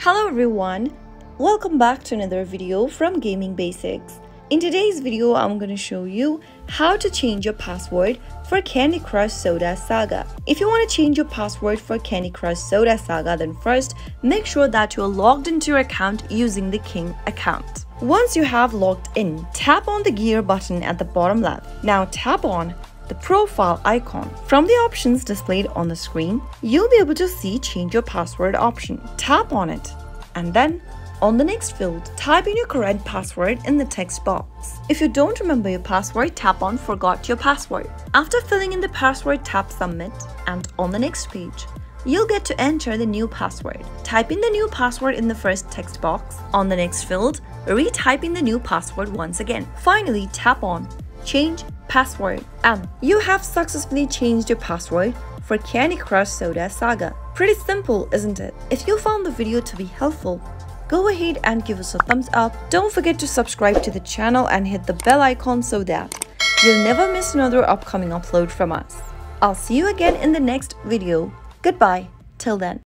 Hello everyone, welcome back to another video from Gaming Basics. In today's video, I'm going to show you how to change your password for Candy Crush Soda Saga. If you want to change your password for Candy Crush Soda Saga, then first make sure that you are logged into your account using the King account. Once you have logged in, tap on the gear button at the bottom left. Now tap on the profile icon. From the options displayed on the screen, you'll be able to see change your password option. Tap on it and then on the next field, type in your correct password in the text box. If you don't remember your password, tap on forgot your password. After filling in the password, tap submit and on the next page, you'll get to enter the new password. Type in the new password in the first text box. On the next field, retype in the new password once again. Finally, tap on change password and you have successfully changed your password for Candy Crush Soda Saga. Pretty simple, isn't it? If you found the video to be helpful, go ahead and give us a thumbs up. Don't forget to subscribe to the channel and hit the bell icon so that you'll never miss another upcoming upload from us. I'll see you again in the next video. Goodbye till then.